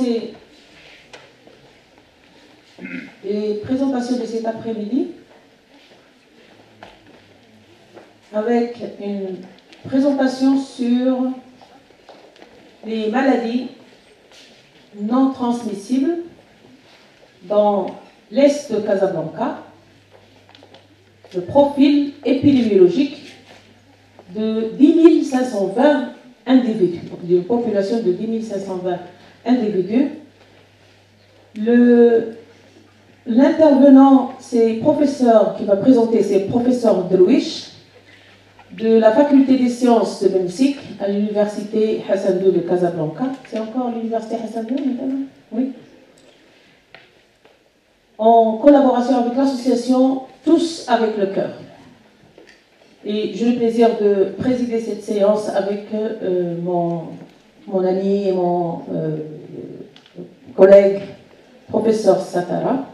commencer les présentations de cet après-midi avec une présentation sur les maladies non transmissibles dans l'est de Casablanca, le profil épidémiologique de 10 520 individus, donc d'une population de 10 520 individus. L'intervenant, c'est professeur qui va présenter, c'est professeur Drouish de la faculté des sciences de l'hémicycle à l'université Hassan II de Casablanca. C'est encore l'université Hassan II maintenant? Oui. En collaboration avec l'association Tous avec le cœur. Et j'ai le plaisir de présider cette séance avec mon ami et mon collègue, professeur Satara.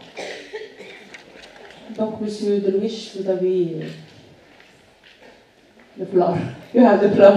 Donc, Monsieur Drouish, vous avez le floor. You have the floor.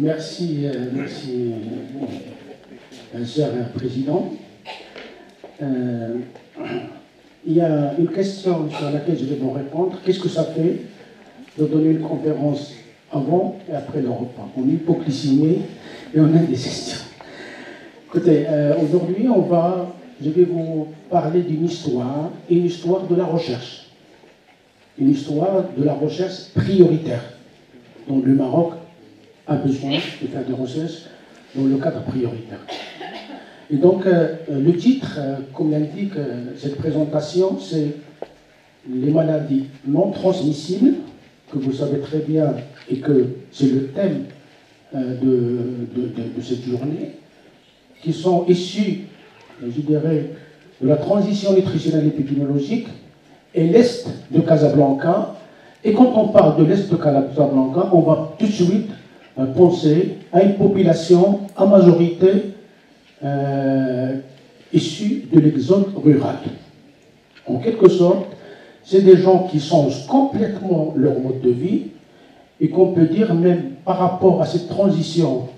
Merci, cher président. Il y a une question sur laquelle je vais vous répondre. Qu'est-ce que ça fait de donner une conférence avant et après le repas? On est hypoglycémie et on a des questions. Écoutez, aujourd'hui, je vais vous parler d'une histoire, et une histoire de la recherche. Une histoire de la recherche prioritaire, dont le Maroc a besoin de faire des recherches dans le cadre prioritaire. Et donc, le titre, comme l'indique cette présentation, c'est les maladies non transmissibles, que vous savez très bien, et que c'est le thème de cette journée, qui sont issues, je dirais, de la transition nutritionnelle épidémiologique et l'Est de Casablanca. Et quand on parle de l'Est de Casablanca, on va tout de suite penser à une population à majorité issue de l'exode rural. En quelque sorte, c'est des gens qui changent complètement leur mode de vie et qu'on peut dire même par rapport à cette transition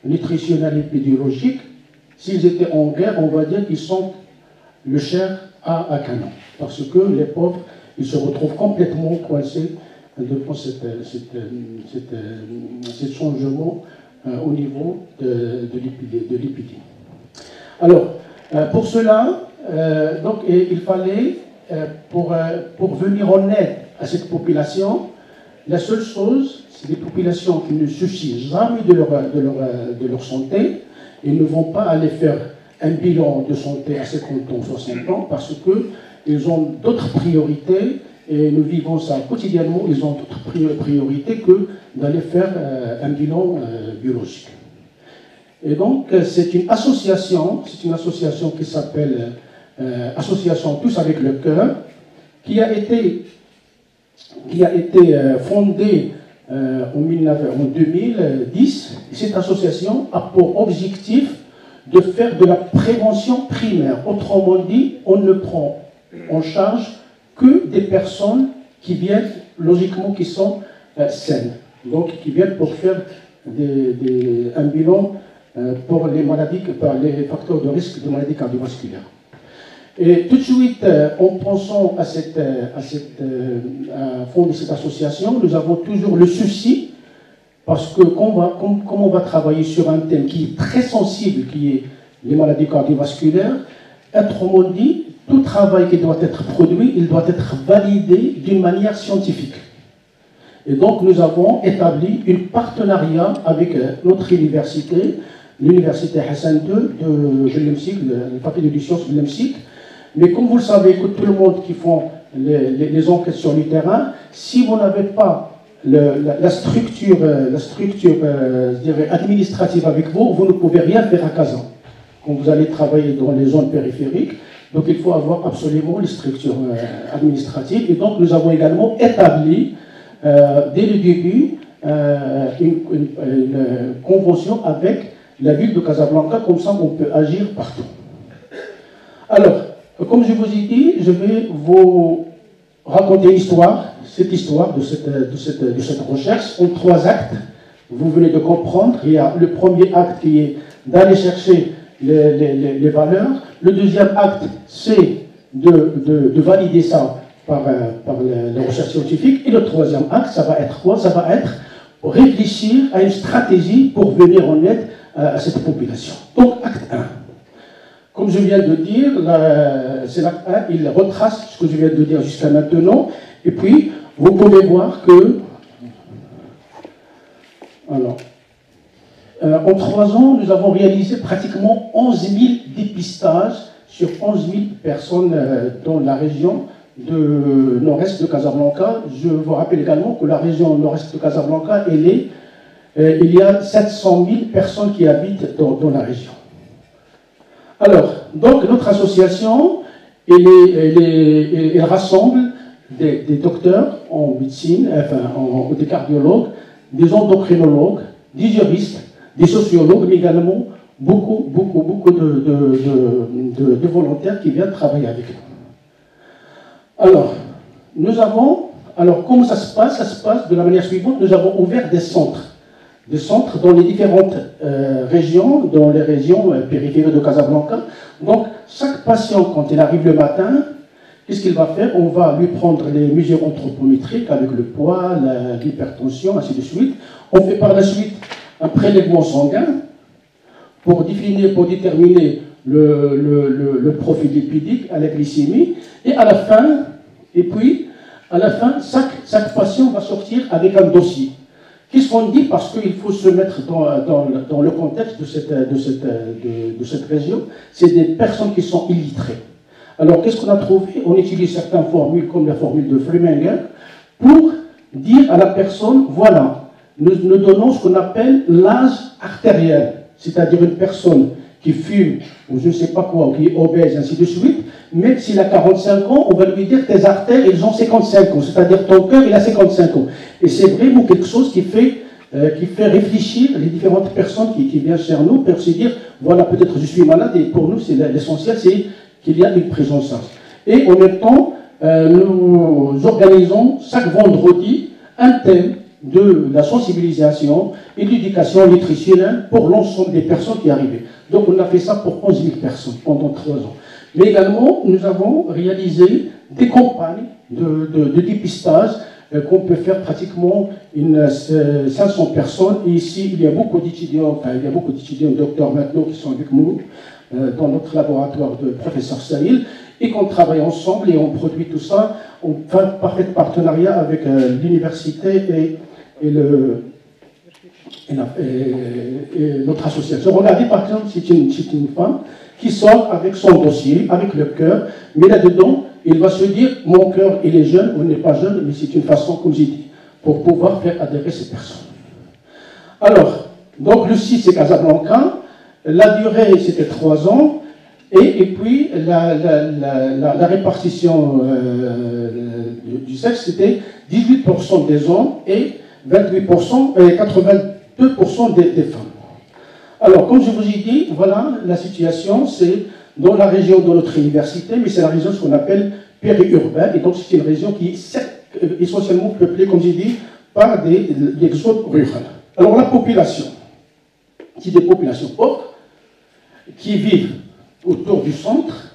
nutritionnelle épidémiologique, s'ils étaient en guerre, on va dire qu'ils sont le chair à canon. Parce que les pauvres, ils se retrouvent complètement coincés devant ce changement au niveau de l'épidémie. Alors, pour cela, donc, il fallait, pour venir en aide à cette population, la seule chose, c'est des populations qui ne soucient jamais de leur santé. Ils ne vont pas aller faire un bilan de santé à 50 ans, 60 ans, parce qu'ils ont d'autres priorités. Et nous vivons ça quotidiennement, ils ont d'autres priorités que d'aller faire un bilan biologique. Et donc, c'est une association qui s'appelle Association Tous avec le cœur, qui a été fondée en 2010. Cette association a pour objectif de faire de la prévention primaire. Autrement dit, on ne prend en charge que des personnes qui viennent, logiquement, qui sont saines. Donc, qui viennent pour faire un bilan pour les maladies, par les facteurs de risque de maladies cardiovasculaires. Et tout de suite, en pensant à fonder cette association, nous avons toujours le souci, parce que comme on va travailler sur un thème qui est très sensible, qui est les maladies cardiovasculaires, autrement dit, tout travail qui doit être produit, il doit être validé d'une manière scientifique. Et donc, nous avons établi un partenariat avec notre université l'université Hassan II de Bellemsik, la faculté des sciences de Bellemsik. Mais comme vous le savez, que tout le monde qui font les enquêtes sur le terrain, si vous n'avez pas la structure, je dirais, administrative avec vous, vous ne pouvez rien faire à Kazan. Quand vous allez travailler dans les zones périphériques, donc il faut avoir absolument les structures administratives. Et donc nous avons également établi, dès le début, une convention avec la ville de Casablanca, comme ça on peut agir partout. Alors, comme je vous ai dit, je vais vous raconter l'histoire, cette histoire de cette recherche en 3 actes. Vous venez de comprendre, il y a le premier acte qui est d'aller chercher les valeurs. Le deuxième acte, c'est de valider ça par la recherche scientifique. Et le troisième acte, ça va être quoi? Ça va être réfléchir à une stratégie pour venir en aide à cette population. Donc, acte 1. Comme je viens de dire, c'est l'acte 1, il retrace ce que je viens de dire jusqu'à maintenant. Et puis, vous pouvez voir que... Alors, en 3 ans, nous avons réalisé pratiquement 11 000 dépistages sur 11 000 personnes dans la région de nord-est de Casablanca. Je vous rappelle également que la région nord-est de Casablanca, il y a 700 000 personnes qui habitent dans la région. Alors, donc notre association, elle rassemble des docteurs en médecine, enfin des cardiologues, des endocrinologues, des juristes, des sociologues, mais également beaucoup de volontaires qui viennent travailler avec nous. Alors, comment ça se passe? Ça se passe de la manière suivante. Nous avons ouvert des centres dans les différentes régions, dans les régions périphériques de Casablanca. Donc, chaque patient, quand il arrive le matin, qu'est-ce qu'il va faire? On va lui prendre les mesures anthropométriques avec le poids, l'hypertension, ainsi de suite. On fait par la suite un prélèvement sanguin pour déterminer le profil lipidique à la glycémie. Et à la fin, chaque patient va sortir avec un dossier. Qu'est-ce qu'on dit? Parce qu'il faut se mettre dans le contexte de cette région. C'est des personnes qui sont illettrées. Alors, qu'est-ce qu'on a trouvé? On utilise certaines formules, comme la formule de Fleming, pour dire à la personne, voilà, nous donnons ce qu'on appelle l'âge artériel, c'est-à-dire une personne qui fume, ou je ne sais pas quoi, ou qui est obèse, ainsi de suite, même s'il a 45 ans, on va lui dire tes artères, ils ont 55 ans, c'est-à-dire ton cœur, il a 55 ans. Et c'est vraiment quelque chose qui fait réfléchir les différentes personnes qui viennent chez nous, pour se dire, voilà, peut-être je suis malade, et pour nous, l'essentiel, c'est qu'il y a une prise en charge. Et en même temps, nous organisons chaque vendredi un thème de la sensibilisation et de l'éducation nutritionnelle pour l'ensemble des personnes qui arrivaient. Donc on a fait ça pour 11 000 personnes pendant 3 ans. Mais également, nous avons réalisé des campagnes de dépistage qu'on peut faire pratiquement 500 personnes. Et ici, il y a beaucoup d'étudiants, docteurs maintenant qui sont avec nous dans notre laboratoire de professeur Saïl, et qu'on travaille ensemble et on produit tout ça en parfait partenariat avec l'université et notre association. Regardez par exemple, c'est une femme qui sort avec son dossier, avec le cœur, mais là-dedans, il va se dire, mon cœur, il est jeune, ou il n'est pas jeune, mais c'est une façon, comme j'ai dit, pour pouvoir faire adhérer ces personnes. Alors, donc le site c'est Casablanca, la durée c'était 3 ans, et puis la répartition du sexe c'était 18% des hommes et 28% et 82% des femmes. Alors, comme je vous ai dit, voilà la situation, c'est dans la région de notre université, mais c'est la région ce qu'on appelle périurbaine, et donc c'est une région qui est essentiellement peuplée, comme j'ai dit, par des zones rurales. Alors la population, c'est des populations pauvres, qui vivent autour du centre,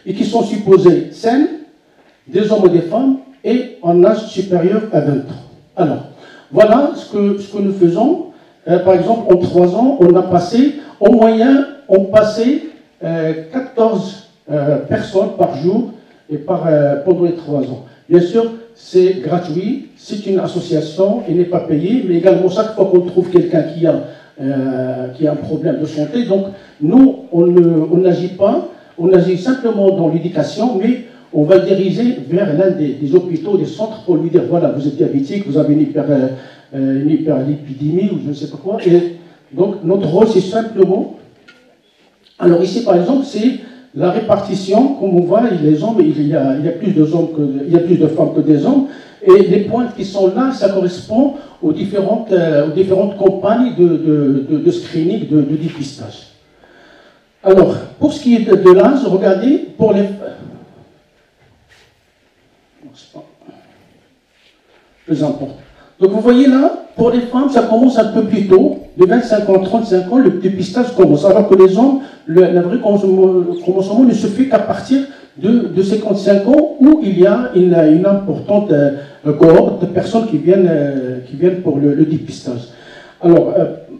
et qui sont supposées saines, des hommes et des femmes, et en âge supérieur à 20 ans. Alors, voilà ce que nous faisons. Par exemple, en 3 ans, on a passé, en moyenne, on passait 14 personnes par jour et pendant les 3 ans. Bien sûr, c'est gratuit, c'est une association, elle n'est pas payée, mais également chaque fois qu'on trouve quelqu'un qui a qui a un problème de santé. Donc, nous, on n'agit pas, on agit simplement dans l'éducation, mais on va le diriger vers l'un des hôpitaux, des centres, pour lui dire, voilà, vous êtes diabétique, vous avez une hyperlipidémie, ou je ne sais pas quoi. Et donc, notre rôle, c'est simplement... Alors ici, par exemple, c'est la répartition. Comme on voit, les hommes, il y a plus de femmes que des hommes. Et les points qui sont là, ça correspond aux différentes campagnes de screening, de dépistage. Alors, pour ce qui est de l'âge, regardez, pour les... C'est pas plus important. Donc vous voyez là, pour les femmes, ça commence un peu plus tôt. De 25 ans, 35 ans, le dépistage commence. Alors que les hommes, la vraie commencement ne se fait qu'à partir de 55 ans, où il y a une importante cohorte de personnes qui viennent pour le dépistage. Alors,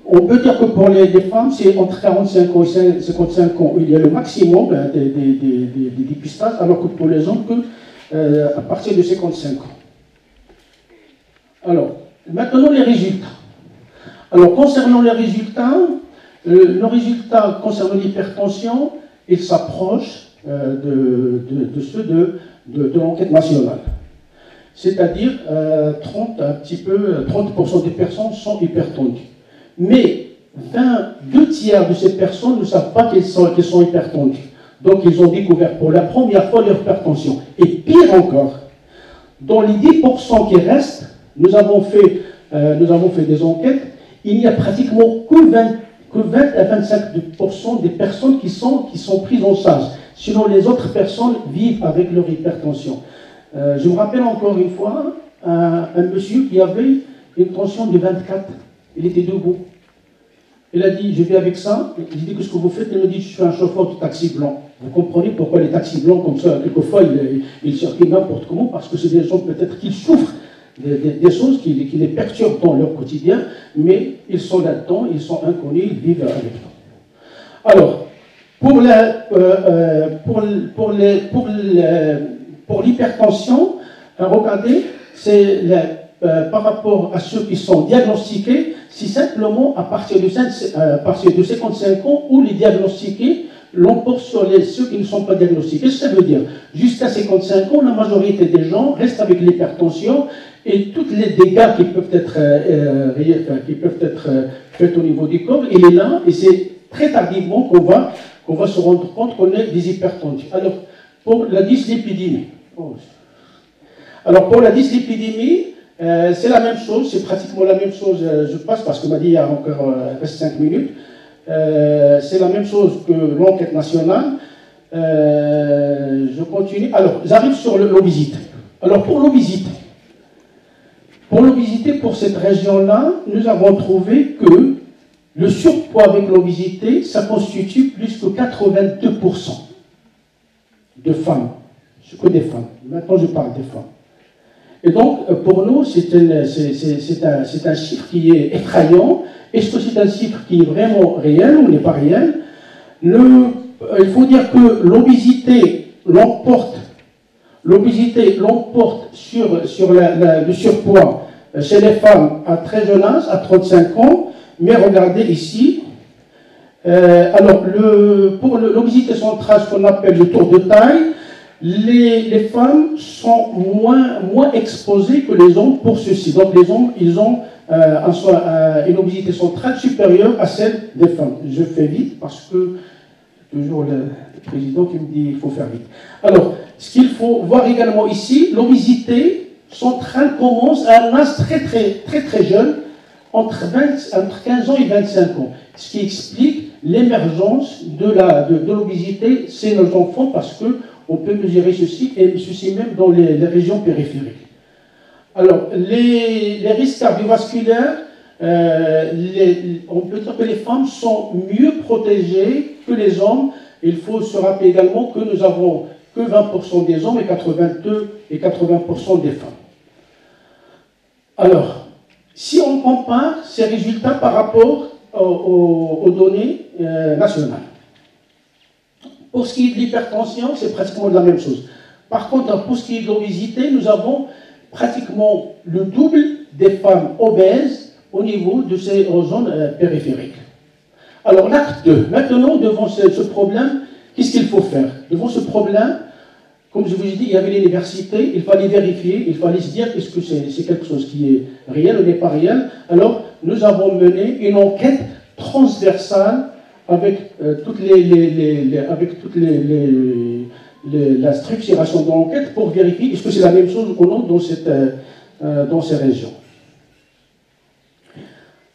on peut dire que pour les femmes, c'est entre 45 ans et 55 ans où il y a le maximum des dépistages, alors que pour les hommes, à partir de 55 ans. Alors, maintenant les résultats. Alors, concernant les résultats, nos résultats concernant l'hypertension, ils s'approchent de ceux de l'enquête nationale. C'est-à-dire, 30% des personnes sont hypertendues. Mais 2 tiers de ces personnes ne savent pas qu'elles sont hypertendues. Donc, ils ont découvert pour la première fois leur hypertension. Et pire encore, dans les 10% qui restent, nous avons fait des enquêtes, il n'y a pratiquement que 20 à 25% des personnes qui sont prises en charge. Sinon, les autres personnes vivent avec leur hypertension. Je me rappelle encore une fois un monsieur qui avait une tension de 24. Il était debout. Il a dit, je vis avec ça. J'ai dit, qu'est-ce que vous faites? Il me dit, je suis un chauffeur de taxi blanc. Vous comprenez pourquoi les taxis blancs, comme ça, quelquefois, ils circulent n'importe comment, parce que c'est des gens peut-être qui souffrent des choses qui les perturbent dans leur quotidien, mais ils sont là-dedans, ils sont inconnus, ils vivent avec nous. Alors, pour l'hypertension, regardez, c'est par rapport à ceux qui sont diagnostiqués, c'est simplement à partir de 55 ans où les diagnostiqués l'emportent sur ceux qui ne sont pas diagnostiqués. Ça veut dire, jusqu'à 55 ans, la majorité des gens restent avec l'hypertension et tous les dégâts qui peuvent être faits au niveau du corps, il est là, et c'est très tardivement qu'on va se rendre compte qu'on est des hypertendus. Alors, pour la dyslipidémie, c'est la même chose, c'est pratiquement la même chose, je passe parce qu'on m'a dit il y a encore 5 minutes, c'est la même chose que l'enquête nationale. Je continue. Alors, j'arrive sur l'obésité. Alors, pour l'obésité, pour cette région-là, nous avons trouvé que le surpoids avec l'obésité, ça constitue plus que 82% de femmes. Ce que des femmes. Maintenant, je parle des femmes. Et donc, pour nous, c'est un chiffre qui est effrayant. Est-ce que c'est un chiffre qui est vraiment réel ou n'est pas réel? Il faut dire que l'obésité l'emporte sur le surpoids chez les femmes à très jeune âge, à 35 ans. Mais regardez ici. Alors, pour l'obésité centrale, ce qu'on appelle le tour de taille, les femmes sont moins exposées que les hommes pour ceci. Donc les hommes, ils ont une obésité centrale supérieure à celle des femmes. Je fais vite parce que toujours le président qui me dit il faut faire vite. Alors, ce qu'il faut voir également ici, l'obésité centrale commence à un âge très jeune, entre 15 ans et 25 ans. Ce qui explique l'émergence de l'obésité chez nos enfants, parce que on peut mesurer ceci, et ceci même dans les régions périphériques. Alors, les risques cardiovasculaires, on peut dire que les femmes sont mieux protégées que les hommes. Il faut se rappeler également que nous avons que 20% des hommes et 80% des femmes. Alors, si on compare ces résultats par rapport aux données nationales, pour ce qui est de l'hypertension, c'est pratiquement la même chose. Par contre, pour ce qui est de l'obésité, nous avons pratiquement le double des femmes obèses au niveau de ces zones périphériques. Alors, l'acte 2. Maintenant, devant ce problème, qu'est-ce qu'il faut faire? Devant ce problème, comme je vous ai dit, il y avait l'université, il fallait vérifier, il fallait se dire est-ce que c'est quelque chose qui est réel ou n'est pas réel. Alors, nous avons mené une enquête transversale avec la structuration de l'enquête pour vérifier est-ce que c'est la même chose ou non dans ces régions.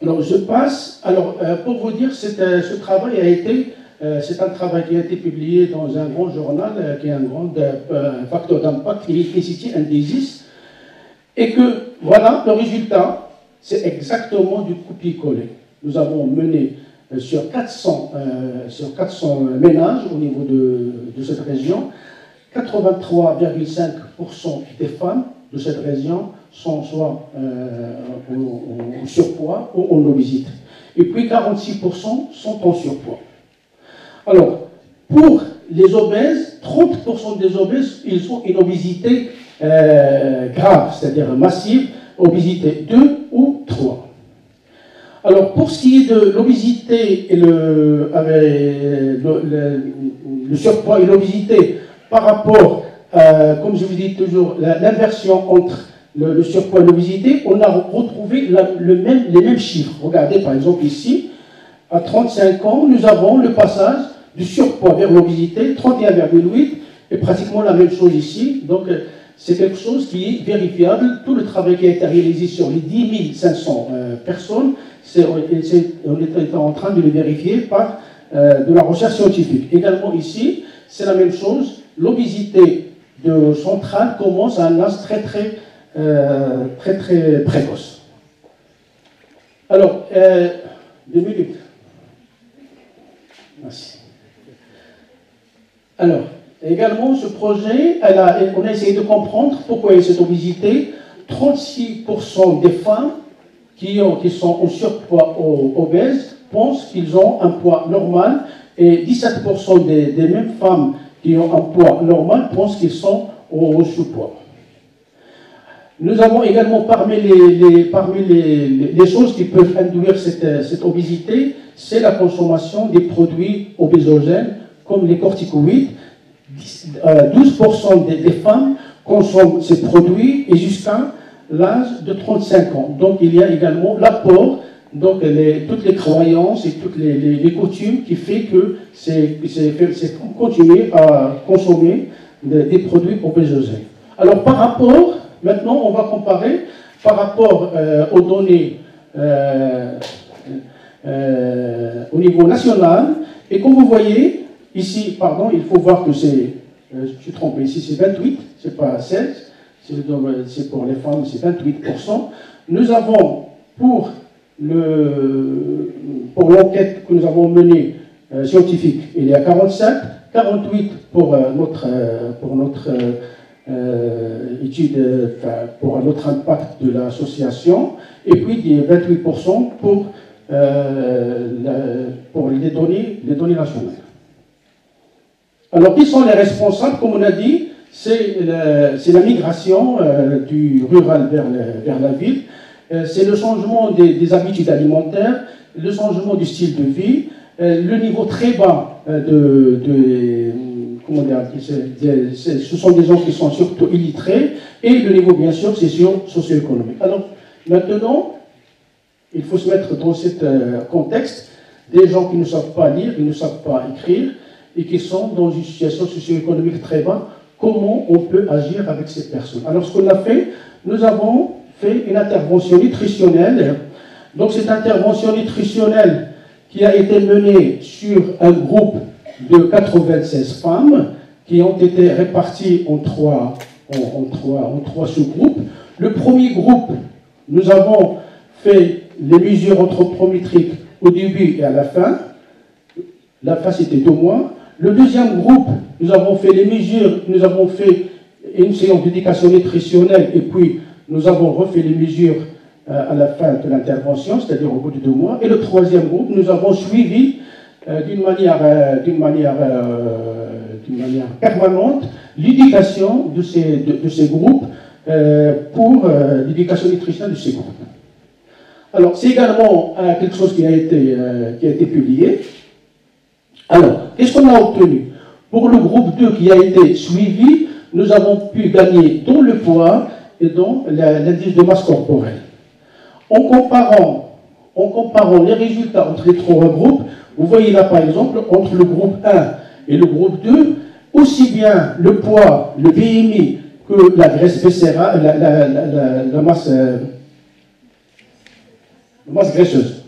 Alors, je passe. Alors, pour vous dire, ce travail a été, c'est un travail qui a été publié dans un grand journal, qui est un grand facteur d'impact, qui est cité Indices, et que, voilà, le résultat, c'est exactement du copier-coller. Nous avons mené sur 400 ménages au niveau de cette région, 83,5% des femmes de cette région sont soit en surpoids ou en obésité. Et puis 46% sont en surpoids. Alors, pour les obèses, 30% des obèses, ils ont une obésité grave, c'est-à-dire massive, obésité 2 ou 3. Alors, pour ce qui est de l'obésité et le surpoids et l'obésité, par rapport, comme je vous dis toujours, l'inversion entre le surpoids et l'obésité, on a retrouvé les mêmes chiffres. Regardez, par exemple, ici, à 35 ans, nous avons le passage du surpoids vers l'obésité, 31,8, et pratiquement la même chose ici. Donc, c'est quelque chose qui est vérifiable. Tout le travail qui a été réalisé sur les 10 500 personnes, on est en train de le vérifier par de la recherche scientifique. Également ici, c'est la même chose. L'obésité centrale commence à un âge très précoce. Alors, 2 minutes. Merci. Alors, également, ce projet, on a essayé de comprendre pourquoi il y a cette obésité. 36% des femmes qui sont en surpoids obèses pensent qu'ils ont un poids normal et 17% des mêmes femmes qui ont un poids normal pensent qu'ils sont au sous-poids. Nous avons également parmi les choses qui peuvent induire cette obésité, c'est la consommation des produits obésogènes comme les corticoïdes. 12% des femmes consomment ces produits et jusqu'à l'âge de 35 ans. Donc il y a également l'apport, donc toutes les croyances et toutes les coutumes qui fait que c'est continuer à consommer des produits obésogènes. Alors par rapport, maintenant on va comparer par rapport aux données au niveau national, et comme vous voyez, ici, pardon, il faut voir que c'est, je suis trompé, ici c'est 28, c'est pas 16, c'est pour les femmes, c'est 28%. Nous avons, pour l'enquête que nous avons menée scientifique, il y a 47, 48 pour notre étude, pour notre impact de l'association, et puis 28% pour les données nationales. Alors, qui sont les responsables? Comme on a dit, c'est la migration du rural vers la ville, c'est le changement des habitudes alimentaires, le changement du style de vie, le niveau très bas comment dire, ce sont des gens qui sont surtout illettrés, et le niveau, bien sûr, c'est socio-économique. Alors, maintenant, il faut se mettre dans ce contexte des gens qui ne savent pas lire, qui ne savent pas écrire, et qui sont dans une situation socio-économique très basse. Comment on peut agir avec ces personnes? Alors, ce qu'on a fait, nous avons fait une intervention nutritionnelle. Donc, cette intervention nutritionnelle qui a été menée sur un groupe de 96 femmes qui ont été réparties en trois sous-groupes. Le premier groupe, nous avons fait les mesures anthropométriques au début et à la fin. La fin, c'était 2 mois. Le deuxième groupe, nous avons fait les mesures, nous avons fait une séance d'éducation nutritionnelle et puis nous avons refait les mesures à la fin de l'intervention, c'est-à-dire au bout de 2 mois. Et le troisième groupe, nous avons suivi d'une manière permanente l'éducation de ces groupes pour l'éducation nutritionnelle de ces groupes. Alors, c'est également quelque chose qui a été publié. Alors, qu'est-ce qu'on a obtenu? Pour le groupe 2 qui a été suivi, nous avons pu gagner dans le poids et dans l'indice de masse corporelle. En comparant les résultats entre les trois groupes, vous voyez là par exemple, entre le groupe 1 et le groupe 2, aussi bien le poids, le BMI, que la graisse viscérale, la masse graisseuse.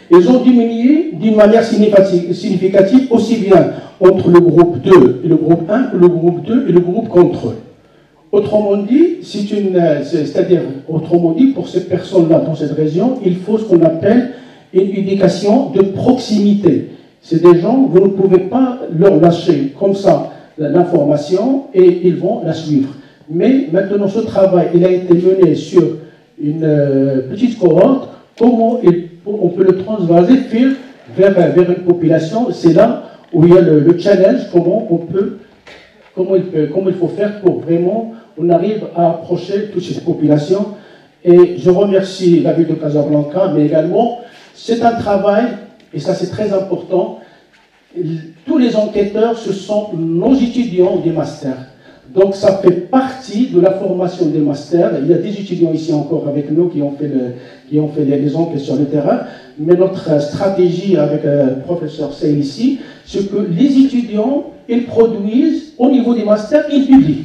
Ils ont diminué d'une manière significative, aussi bien entre le groupe 2 et le groupe 1 que le groupe 2 et le groupe contrôle. Autrement dit, autrement dit, pour ces personnes-là dans cette région, il faut ce qu'on appelle une éducation de proximité. C'est des gens, vous ne pouvez pas leur lâcher comme ça l'information et ils vont la suivre. Mais maintenant, ce travail, il a été mené sur une petite cohorte. Comment on peut le transvaser vers une population? C'est là où il y a le challenge, comment il faut faire pour vraiment on arrive à approcher toutes ces populations. Et je remercie la ville de Casablanca, mais également, c'est un travail, et ça c'est très important, tous les enquêteurs, ce sont nos étudiants des masters. Donc ça fait partie de la formation des masters. Il y a des étudiants ici encore avec nous qui ont fait les enquêtes sur le terrain. Mais notre stratégie avec le professeur Sey ici, c'est que les étudiants, ils produisent au niveau des masters, ils publient.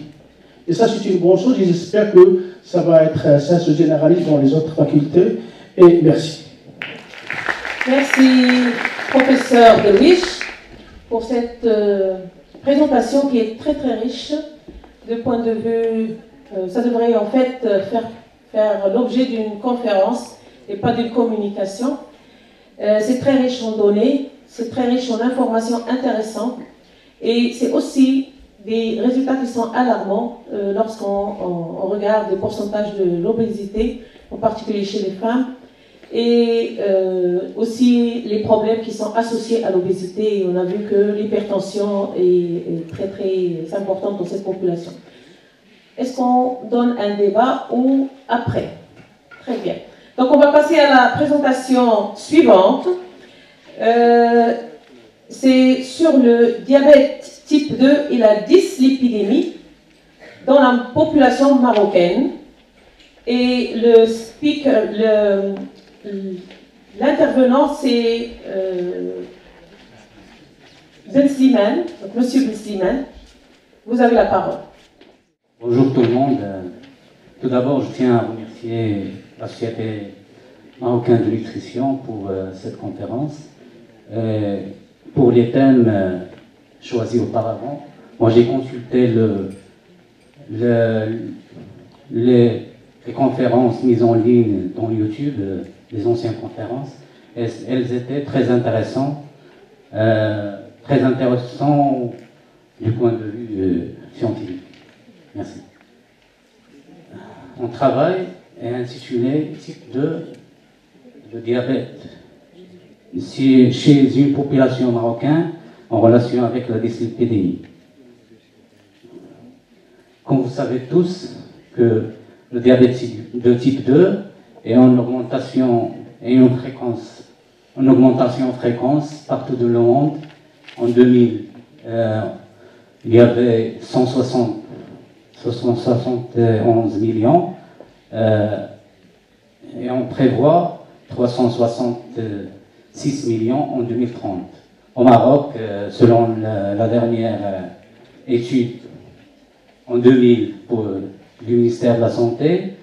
Et ça, c'est une bonne chose. J'espère que ça se généralise dans les autres facultés. Et merci. Merci, professeur Derwish, pour cette présentation qui est très très riche de point de vue. Ça devrait en fait faire l'objet d'une conférence et pas d'une communication. C'est très riche en données, c'est très riche en informations intéressantes et c'est aussi des résultats qui sont alarmants lorsqu'on regarde les pourcentages de l'obésité, en particulier chez les femmes, et aussi les problèmes qui sont associés à l'obésité. On a vu que l'hypertension est très très importante dans cette population. Est-ce qu'on donne un débat ou après? Très bien. Donc on va passer à la présentation suivante. C'est sur le diabète type 2 et la dyslipidémie dans la population marocaine. Et le speaker, l'intervenant, c'est Ben Slimane, donc Monsieur Ben Slimane. Vous avez la parole. Bonjour tout le monde. Tout d'abord, je tiens à remercier la Société marocaine de nutrition pour cette conférence. Pour les thèmes choisis auparavant, moi j'ai consulté les conférences mises en ligne dans YouTube, les anciennes conférences. Elles étaient très intéressantes du point de vue scientifique. Merci. Mon travail est intitulé Type 2 de diabète chez une population marocaine en relation avec la dyslipidémie. Comme vous savez tous que le diabète de type 2 est en augmentation et en fréquence partout dans le monde. En 2000, il y avait 171 millions et on prévoit 366 millions en 2030. Au Maroc, selon la dernière étude en 2000 du ministère de la Santé,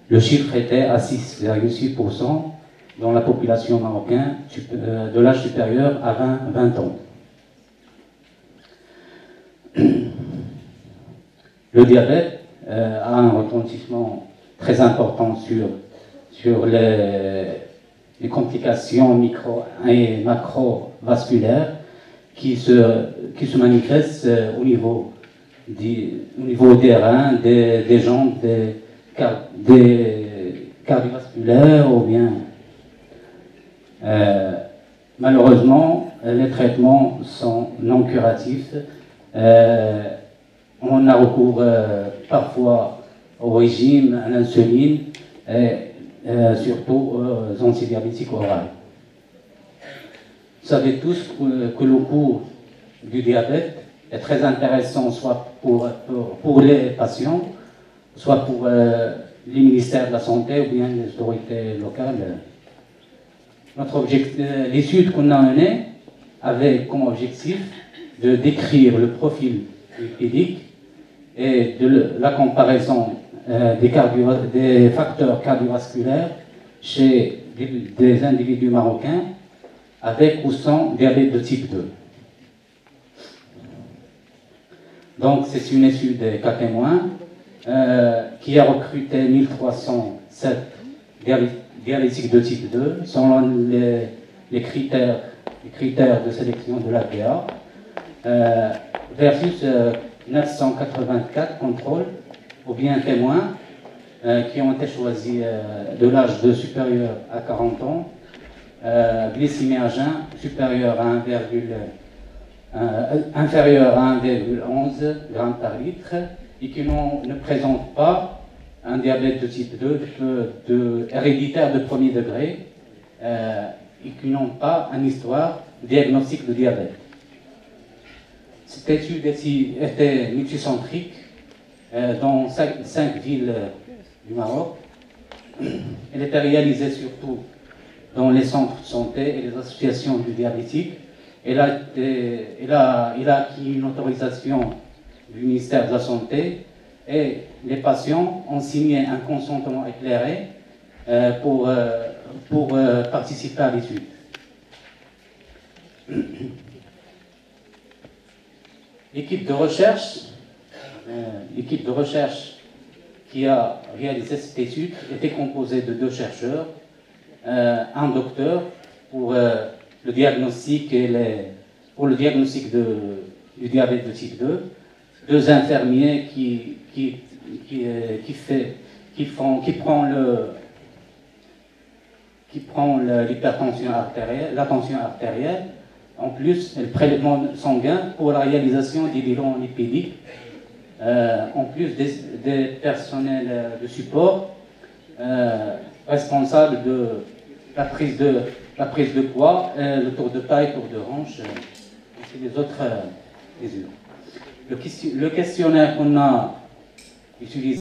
le chiffre était à 6,6% dans la population marocaine de l'âge supérieur à 20 ans. Le diabète a un retentissement très important sur les complications micro et macrovasculaires qui se manifestent au niveau des reins, des jambes, des cardiovasculaires ou bien. Malheureusement, les traitements sont non curatifs. On a recours parfois au régime, à l'insuline. surtout aux antidiabétiques orales. Vous savez tous que le cours du diabète est très intéressant, soit pour les patients, soit pour les ministères de la Santé ou bien les autorités locales. L'étude qu'on a menée avait comme objectif de décrire le profil lipédique et de la comparaison des facteurs cardiovasculaires chez des individus marocains avec ou sans diabète de type 2. Donc c'est une étude des cas témoins qui a recruté 1307 diabétiques de type 2 selon les critères de sélection de l'APA versus 984 contrôles ou bien témoins qui ont été choisis de l'âge de supérieur à 40 ans, glycémie à jeun supérieure à inférieure à 1,11 g par litre et qui ne présentent pas un diabète de type 2 héréditaire de premier degré et qui n'ont pas une histoire diagnostique de diabète. Cette étude était multicentrique dans 5 villes du Maroc. Elle était réalisée surtout dans les centres de santé et les associations du diabétique. Elle a acquis une autorisation du ministère de la Santé et les patients ont signé un consentement éclairé pour participer à l'étude. L'équipe de recherche qui a réalisé cette étude était composée de 2 chercheurs, un docteur pour le diagnostic du diabète de type 2, 2 infirmiers qui prend l'hypertension artérielle, la tension artérielle, en plus le prélèvement sanguin pour la réalisation des bilans lipidiques, en plus des personnels de support responsables de la prise de poids, le tour de taille, tour de hanche, et les autres mesures. Le questionnaire qu'on a utilisé